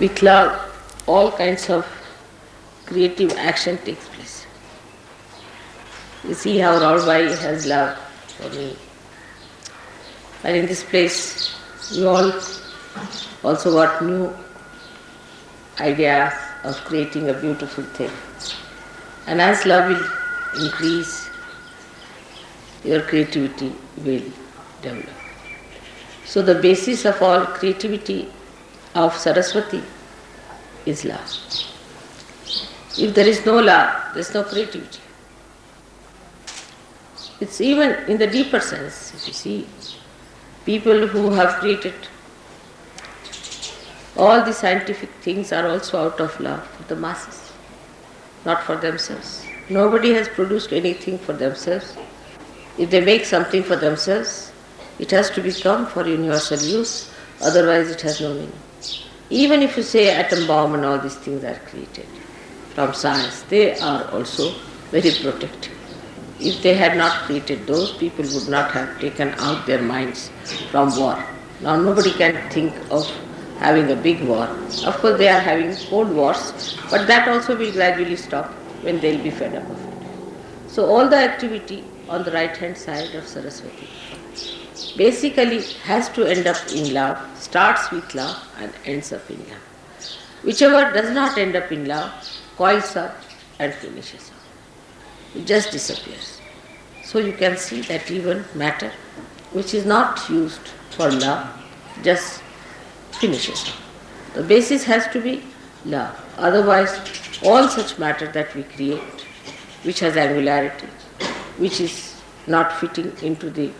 With love, all kinds of creative action takes place. You see how Raulbai has love for me. And in this place, we all also got new ideas of creating a beautiful thing. And as love will increase, your creativity will develop. So the basis of all creativity of Saraswati is love. If there is no love, there is no creativity. It's even in the deeper sense, if you see, people who have created all the scientific things are also out of love for the masses, not for themselves. Nobody has produced anything for themselves. If they make something for themselves, it has to become for universal use, otherwise it has no meaning. Even if you say atom bomb and all these things are created from science, they are also very protective. If they had not created those, people would not have taken out their minds from war. Now nobody can think of having a big war. Of course they are having cold wars, but that also will gradually stop when they will be fed up of it. So all the activity on the right hand side of Saraswati basically has to end up in love, starts with love and ends up in love. Whichever does not end up in love coils up and finishes up. It just disappears. So you can see that even matter which is not used for love just finishes up. The basis has to be love. Otherwise all such matter that we create, which has angularity, which is not fitting into the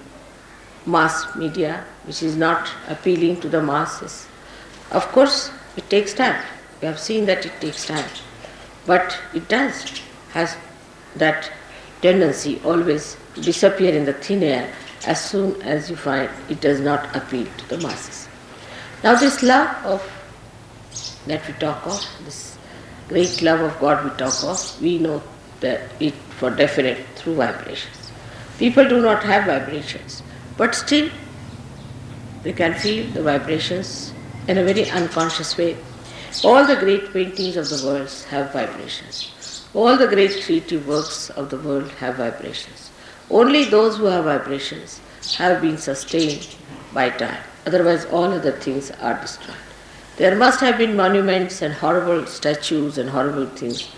mass media, which is not appealing to the masses. Of course, it takes time. We have seen that it takes time. But it has that tendency always to disappear in the thin air as soon as you find it does not appeal to the masses. Now this love that we talk of, this great love of God we talk of, we know that it for definite through vibrations. People do not have vibrations, but still they can feel the vibrations in a very unconscious way. All the great paintings of the world have vibrations. All the great creative works of the world have vibrations. Only those who have vibrations have been sustained by time. Otherwise all other things are destroyed. There must have been monuments and horrible statues and horrible things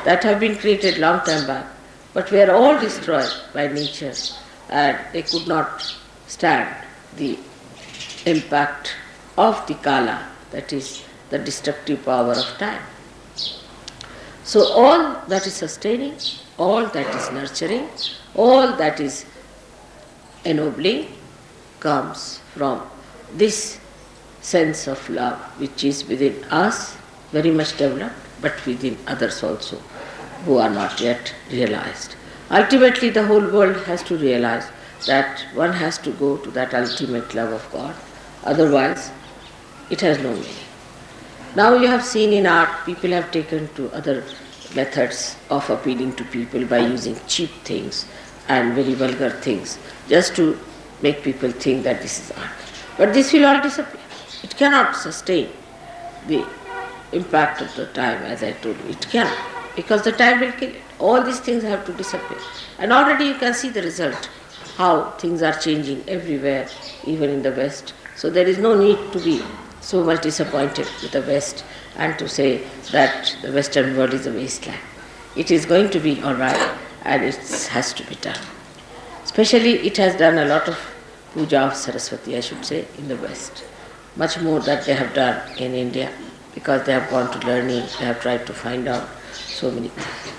that have been created long time back, but were all destroyed by nature and they could not stand the impact of the kala, that is the destructive power of time. So all that is sustaining, all that is nurturing, all that is ennobling comes from this sense of love which is within us, very much developed, but within others also who are not yet realized. Ultimately the whole world has to realize that one has to go to that ultimate love of God, otherwise it has no meaning. Now you have seen in art, people have taken to other methods of appealing to people by using cheap things and very vulgar things, just to make people think that this is art. But this will all disappear. It cannot sustain the impact of the time, as I told you. It cannot, because the time will kill it. All these things have to disappear. And already you can see the result, how things are changing everywhere, even in the West. So there is no need to be so much disappointed with the West and to say that the Western world is a wasteland. It is going to be all right, and it has to be done. Especially it has done a lot of puja of Saraswati, I should say, in the West. Much more that they have done in India, because they have gone to learning, they have tried to find out so many things.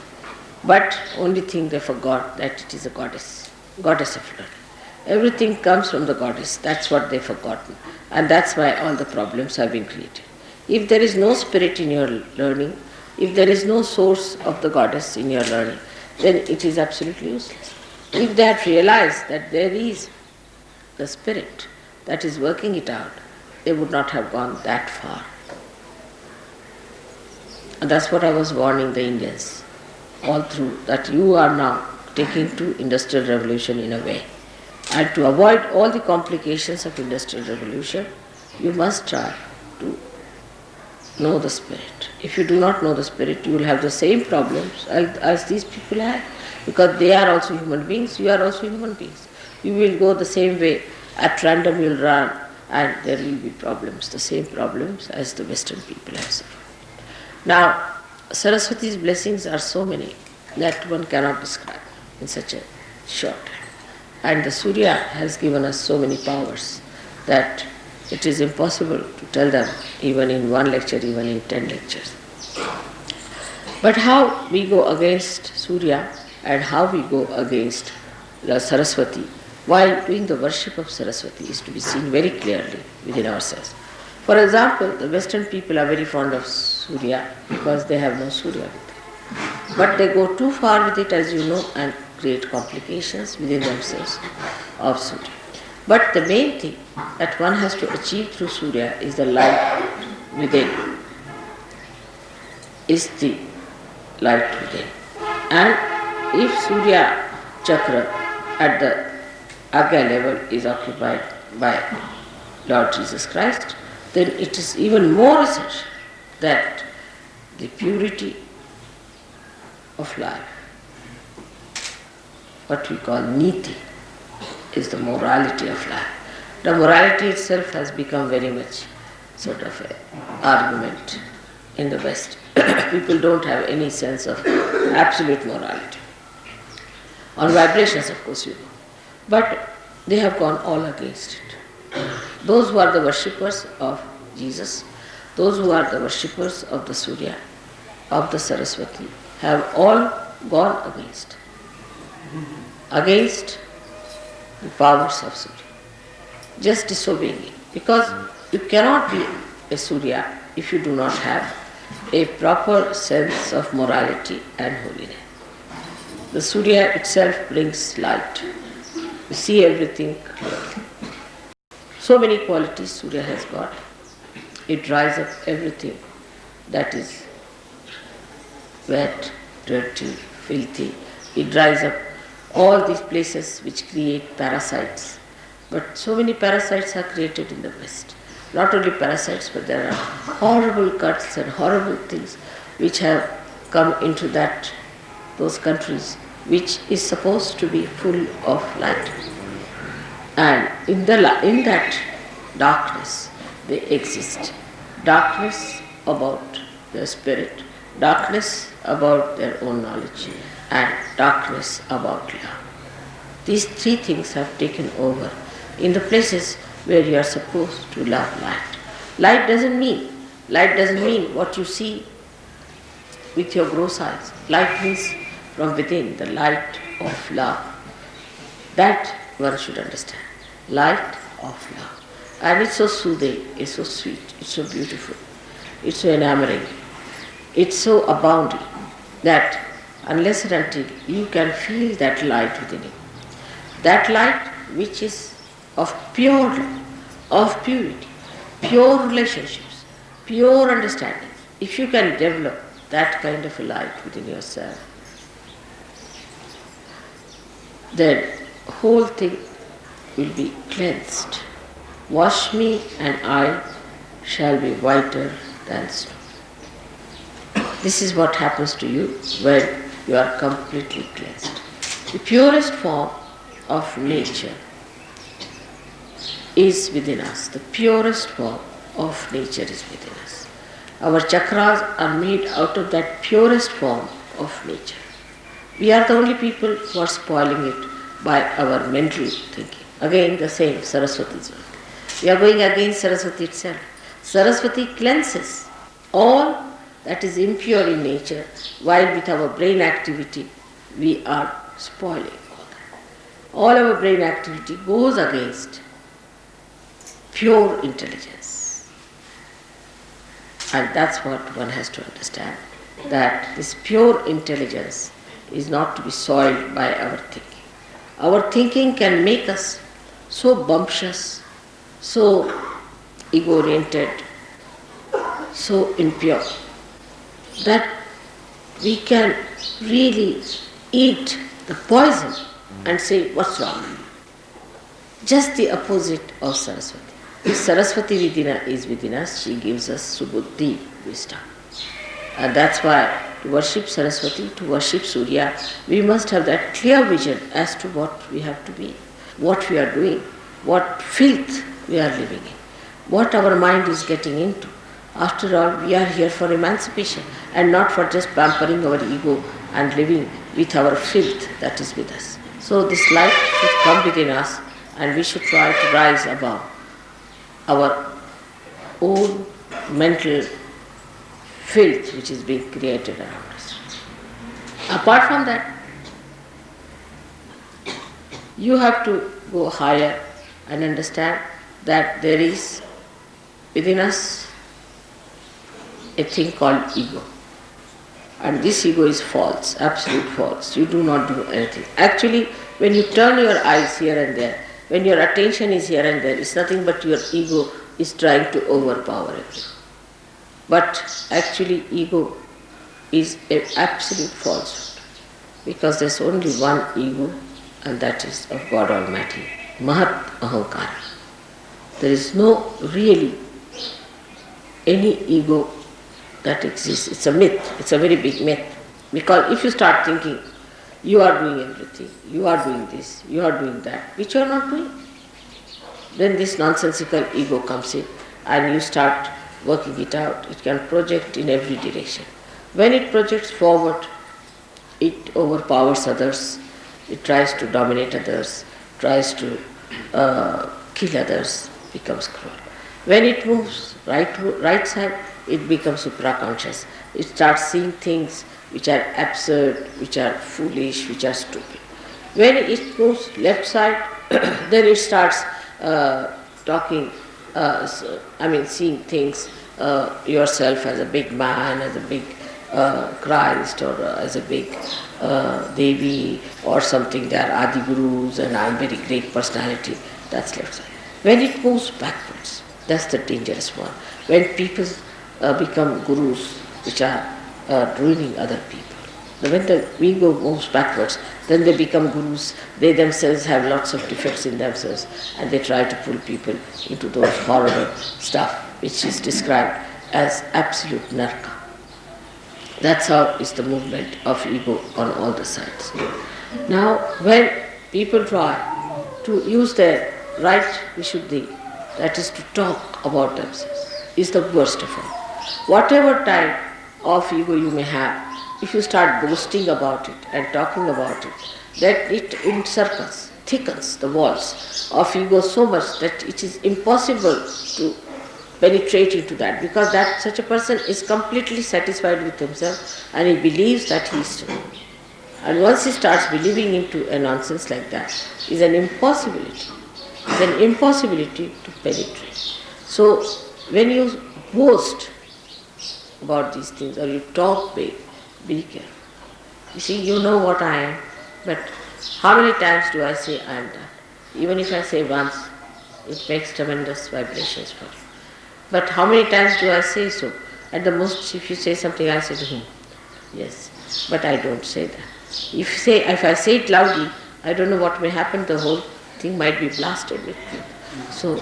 But only thing they forgot, that it is a goddess of learning. Everything comes from the goddess, that's what they've forgotten. And that's why all the problems have been created. If there is no spirit in your learning, if there is no source of the goddess in your learning, then it is absolutely useless. If they had realized that there is the spirit that is working it out, they would not have gone that far. And that's what I was warning the Indians all through, that you are now taking to industrial revolution in a way. And to avoid all the complications of industrial revolution, you must try to know the spirit. If you do not know the spirit, you will have the same problems as these people have, because they are also human beings, you are also human beings. You will go the same way, at random you will run, and there will be problems, the same problems as the Western people have suffered. Now, Saraswati's blessings are so many that one cannot describe in such a short time. And the Surya has given us so many powers that it is impossible to tell them even in one lecture, even in 10 lectures. But how we go against Surya and how we go against the Saraswati while doing the worship of Saraswati is to be seen very clearly within ourselves. For example, the Western people are very fond of Surya because they have no Surya with them. But they go too far with it, as you know, and create complications within themselves of Surya. But the main thing that one has to achieve through Surya is the light within. Is the light within. And if Surya chakra at the Agya level is occupied by Lord Jesus Christ, then it is even more essential that the purity of life, what we call niti, is the morality of life. The morality itself has become very much sort of an argument in the West. People don't have any sense of absolute morality. On vibrations, of course, you know. But they have gone all against it. Those who are the worshippers of Jesus, those who are the worshippers of the Surya, of the Saraswati, have all gone against the powers of Surya, just disobeying it. Because you cannot be a Surya if you do not have a proper sense of morality and holiness. The Surya itself brings light. You see everything clearly. So many qualities Surya has got. It dries up everything that is wet, dirty, filthy. It dries up all these places which create parasites. But so many parasites are created in the West. Not only parasites, but there are horrible cuts and horrible things which have come into those countries which is supposed to be full of light. And in that darkness they exist. Darkness about their spirit, darkness about their own knowledge, and darkness about love. These three things have taken over in the places where you are supposed to love light. Light doesn't mean what you see with your gross eyes. Light means from within, the light of love. That one should understand. Light of love. And it's so soothing, it's so sweet, it's so beautiful, it's so enamoring, it's so abounding that unless and until you can feel that light within you, that light which is of pure love, of purity, pure relationships, pure understanding, if you can develop that kind of a light within yourself, then the whole thing will be cleansed. Wash me and I shall be whiter than snow. This is what happens to you when you are completely cleansed. The purest form of nature is within us. The purest form of nature is within us. Our chakras are made out of that purest form of nature. We are the only people who are spoiling it by our mental thinking. Again, the same, Saraswati's work. We are going against Saraswati itself. Saraswati cleanses all that is impure in nature, while with our brain activity we are spoiling all that. All our brain activity goes against pure intelligence. And that's what one has to understand, that this pure intelligence is not to be soiled by our thinking. Our thinking can make us so bumptious, so ego-oriented, so impure, that we can really eat the poison and say, what's wrong? Just the opposite of Saraswati. If Saraswati is within us, she gives us subuddhi, wisdom. And that's why to worship Saraswati, to worship Surya, we must have that clear vision as to what we have to be, what we are doing, what filth we are living in, what our mind is getting into. After all, we are here for emancipation and not for just pampering our ego and living with our filth that is with us. So this light should come within us and we should try to rise above our own mental filth which is being created around us. Apart from that, you have to go higher and understand that there is within us a thing called ego. And this ego is false, absolute false. You do not do anything. Actually, when you turn your eyes here and there, when your attention is here and there, it's nothing but your ego is trying to overpower everything. But actually, ego is an absolute falsehood, because there's only one ego, and that is of God Almighty, Mahat Ahankara. There is no really any ego that exists. It's a myth, it's a very big myth. Because if you start thinking, you are doing everything, you are doing this, you are doing that, which you are not doing, then this nonsensical ego comes in and you start working it out. It can project in every direction. When it projects forward, it overpowers others, it tries to dominate others, tries to kill others, becomes cruel. When it moves right side, it becomes supraconscious. It starts seeing things which are absurd, which are foolish, which are stupid. When it moves left side, then it starts seeing things, yourself as a big man, as a big Christ, or as a big Devi, or something. They are Adi Gurus and I am very great personality. That's left side. When it moves backwards, that's the dangerous one. When people become gurus, which are ruining other people. When the ego moves backwards, then they become gurus. They themselves have lots of defects in themselves, and they try to pull people into those horrible stuff which is described as absolute narka. That's how is the movement of ego on all the sides. Now, when people try to use their right vishuddhi, that is to talk about themselves, is the worst of all. Whatever type of ego you may have, if you start boasting about it and talking about it, that it encircles, thickens the walls of ego so much that it is impossible to penetrate into that, because that such a person is completely satisfied with himself and he believes that he is true. And once he starts believing into a nonsense like that, is an impossibility. It's an impossibility to penetrate. So when you boast about these things or you talk big, be careful. You see, you know what I am, but how many times do I say I am that? Even if I say once, it makes tremendous vibrations for you. But how many times do I say so? At the most, if you say something, I say, yes, but I don't say that. If I say it loudly, I don't know what may happen, the whole thing might be blasted with me. So,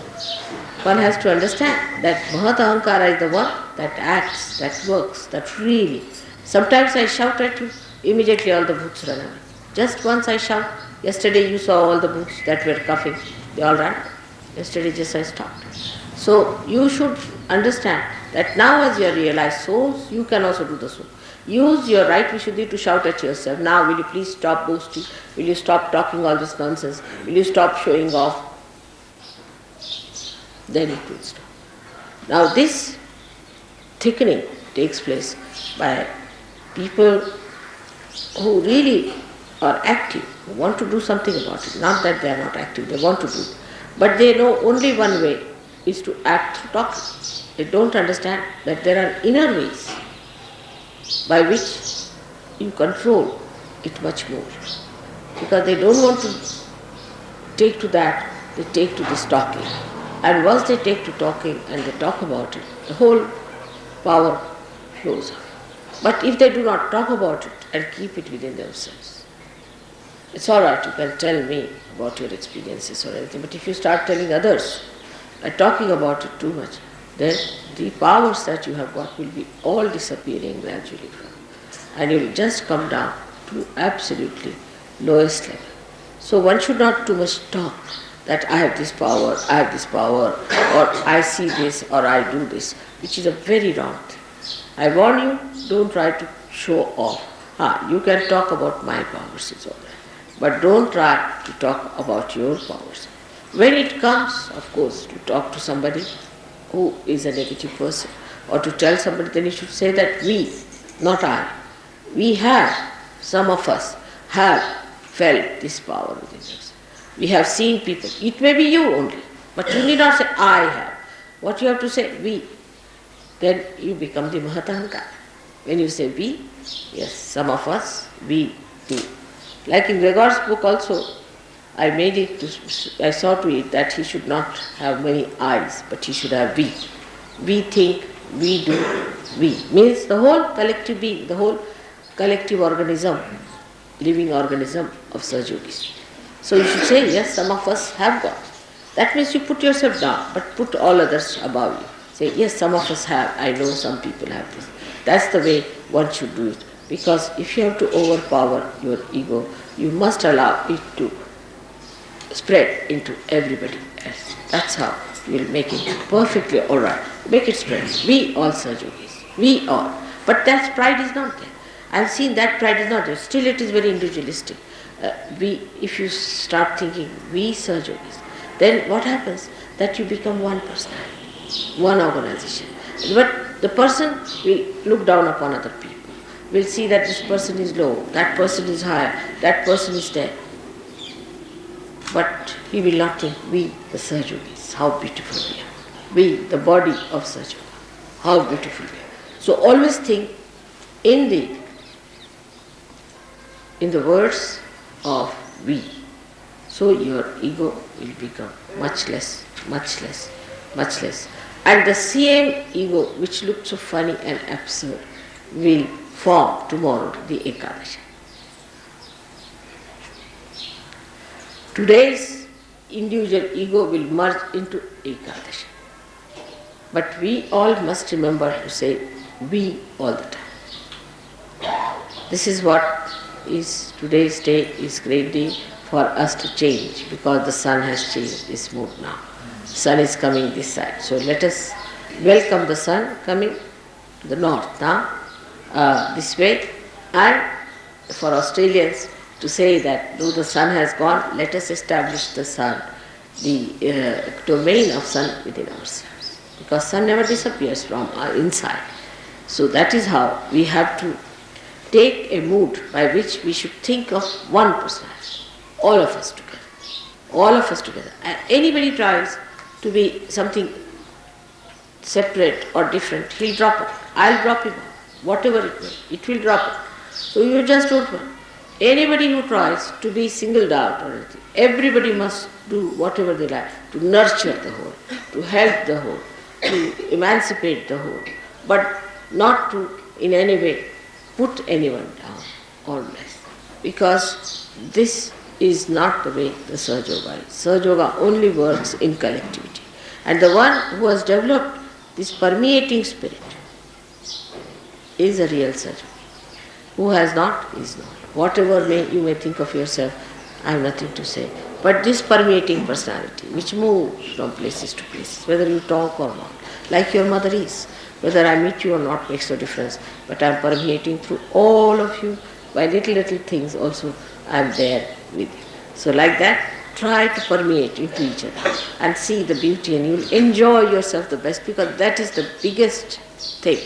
one has to understand that Mahat Ahankara is the one that acts, that works, that really. Sometimes I shout at you, immediately all the bhoots run away. Just once I shout. Yesterday you saw all the bhoots that were coughing, they all ran. Yesterday just I stopped. So you should understand that now as you are realized souls, you can also do the same. Use your right vishuddhi to shout at yourself. Now will you please stop boasting? Will you stop talking all this nonsense? Will you stop showing off? Then it will stop. Now this thickening takes place by people who really are active, who want to do something about it. Not that they are not active, they want to do it. But they know only one way is to act through talking. They don't understand that there are inner ways by which you control it much more. Because they don't want to take to that, they take to this talking. And once they take to talking and they talk about it, the whole power flows away. But if they do not talk about it and keep it within themselves, it's all right, you can tell me about your experiences or anything, but if you start telling others, by talking about it too much, then the powers that you have got will be all disappearing gradually from you. And you will just come down to absolutely lowest level. So one should not too much talk that I have this power, or I see this, or I do this, which is a very wrong thing. I warn you, don't try to show off. You can talk about my powers, it's all right. But don't try to talk about your powers. When it comes, of course, to talk to somebody who is a negative person, or to tell somebody, then you should say that we, not I, we have, some of us have felt this power within us. We have seen people. It may be you only, but you need not say I have. What you have to say, we. Then you become the Mahatahankara. When you say we, yes, some of us, we do. Like in Gregor's book also, I saw to it that he should not have many I's, but he should have we. We think, we do, we. Means the whole collective being, the whole collective organism, living organism of Sahaja-yogis. So you should say, yes, some of us have got. That means you put yourself down, but put all others above you. Say, yes, some of us have, I know some people have this. That's the way one should do it. Because if you have to overpower your ego, you must allow it to spread into everybody else. That's how you will make it perfectly alright. Make it spread. We all Sahaja-yogis. We all. But that pride is not there. I have seen that pride is not there. Still it is very individualistic. If you start thinking we Sahaja-yogis, then what happens? That you become one personality, one organization. But the person will look down upon other people. Will see that this person is low, that person is higher, that person is there. But he will not think we, the Sahaja-yogis, how beautiful we are. We, the body of Sahaja-yoga, how beautiful we are. So always think in the words of we. So your ego will become much less, much less, much less. And the same ego which looked so funny and absurd will form tomorrow the Ekadashi. Today's individual ego will merge into Ekadashi. But we all must remember to say we all the time. This is what is today's day is great day for us to change, because the sun has changed its mood now. Sun is coming this side. So let us welcome the sun coming to the north now, this way. And for Australians to say that though the sun has gone, let us establish the sun, the domain of sun within ourselves. Because sun never disappears from our inside. So that is how we have to take a mood by which we should think of one personality, all of us together. All of us together. And anybody tries to be something separate or different, he'll drop it. I'll drop him. Whatever it may, it will drop it. So you just don't want. Anybody who tries to be singled out or anything, everybody must do whatever they like to nurture the whole, to help the whole, to emancipate the whole, but not to in any way put anyone down or less. Because this is not the way the Sahaja-yoga is. Sahaja-yoga only works in collectivity. And the one who has developed this permeating spirit is a real Sahaja-yoga. Who has not, is not. Whatever you may think of yourself, I have nothing to say. But this permeating personality, which moves from places to places, whether you talk or not, like your mother is, whether I meet you or not makes no difference, but I am permeating through all of you. By little things also, I am there with you. So like that, try to permeate into each other and see the beauty, and you will enjoy yourself the best, because that is the biggest thing.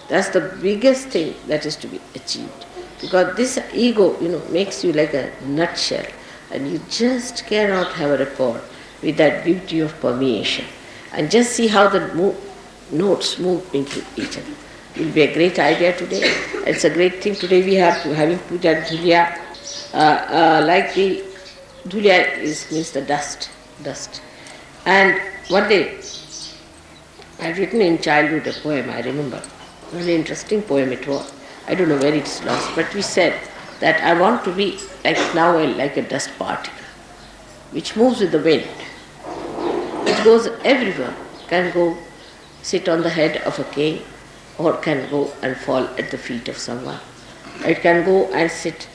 That's the biggest thing that is to be achieved. Because this ego, makes you like a nutshell, and you just cannot have a rapport with that beauty of permeation. And just see how the notes move into each other. It will be a great idea today. It's a great thing. Today we are having Puja Dhulia. Like the Dhulia means the dust. And one day, I had written in childhood a poem, I remember. A very interesting poem it was. I don't know where it's lost, but we said that I want to be like a dust particle, which moves with the wind. It It goes everywhere. Can go sit on the head of a king, or can go and fall at the feet of someone. It can go and sit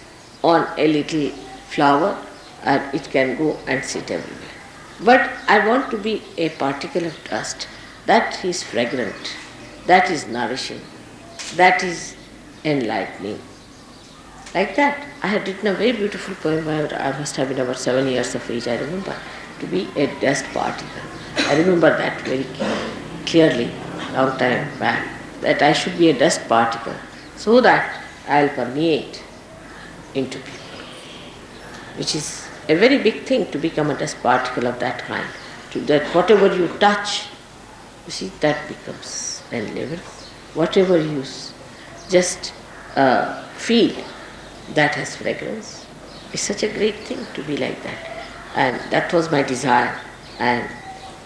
on a little flower, and it can go and sit everywhere. But I want to be a particle of dust that is fragrant, that is nourishing, that is enlightening. Like that. I had written a very beautiful poem. I must have been about 7 years of age, I remember, to be a dust particle. I remember that very clearly, long time back, that I should be a dust particle so that I'll permeate into people, which is a very big thing to become a dust particle of that kind. To that whatever you touch, you see, that becomes enlivened. Whatever you just feel, that has fragrance. It's such a great thing to be like that. And that was my desire, and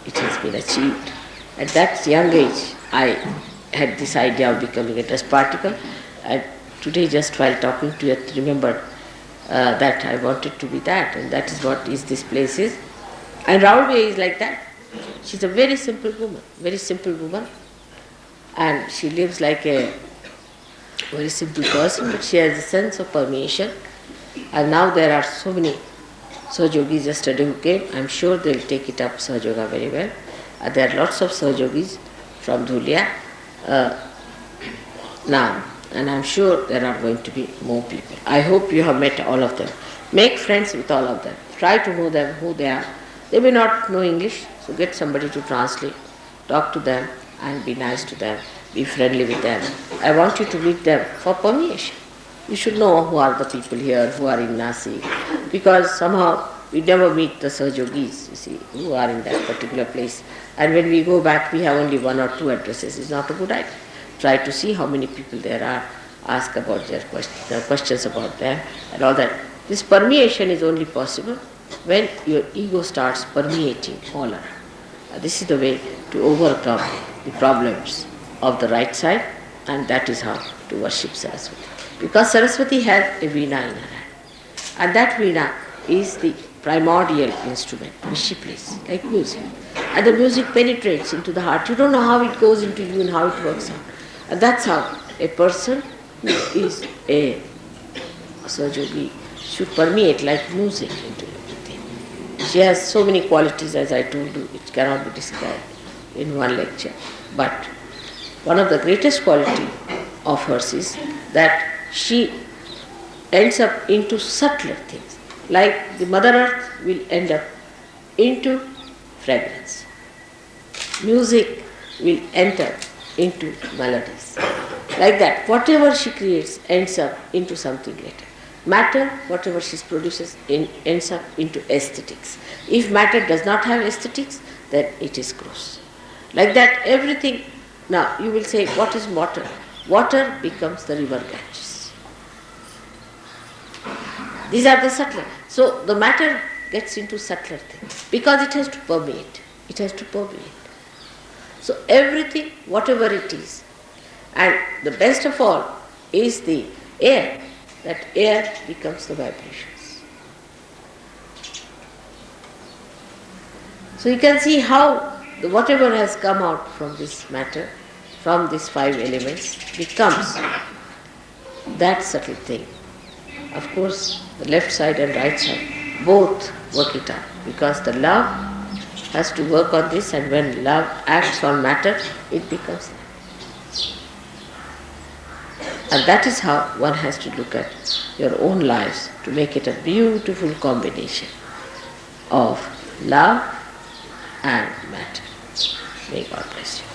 it has been achieved. At that young age, I had this idea of becoming a dust particle, and today, just while talking to you, I remembered that I wanted to be that, and that is what this place is. And Raulve is like that. She's a very simple woman, and she lives like a very simple person, but she has a sense of permeation. And now there are so many Sahajogis yesterday who came. I'm sure they'll take it up, Sahajoga, very well. There are lots of Sahajogis from Dhulia now, and I'm sure there are going to be more people. I hope you have met all of them. Make friends with all of them. Try to know them, who they are. They may not know English, so get somebody to translate. Talk to them and be nice to them. Be friendly with them. I want you to meet them for permeation. You should know who are the people here, who are in Nasi, because somehow we never meet the Sahajogis, you see, who are in that particular place. And when we go back, we have only 1 or 2 addresses. It's not a good idea. Try to see how many people there are, ask about their questions about them and all that. This permeation is only possible when your ego starts permeating all around. This is the way to overcome the problems of the right side, and that is how to worship Saraswati. Because Saraswati has a veena in her hand, and that veena is the primordial instrument which she plays, like music. And the music penetrates into the heart. You don't know how it goes into you and how it works out. And that's how a person who is a Sahajogi should permeate like music into everything. She has so many qualities, as I told you, it cannot be described in one lecture. But one of the greatest quality of hers is that she ends up into subtler things. Like the Mother Earth will end up into fragrance. Music will enter into melodies. Like that, whatever she creates ends up into something later. Matter, whatever she produces, ends up into aesthetics. If matter does not have aesthetics, then it is gross. Like that, everything. Now, you will say, what is water? Water becomes the river Ganges. These are the subtler. So, the matter gets into subtler things because it has to permeate. It has to permeate. So, everything, whatever it is, and the best of all is the air. That air becomes the vibrations. So, you can see how whatever has come out from this matter, from these 5 elements, becomes that subtle thing. Of course, the left side and right side both work it out, because the love has to work on this, and when love acts on matter, it becomes that. And that is how one has to look at your own lives to make it a beautiful combination of love and matter. May God bless you.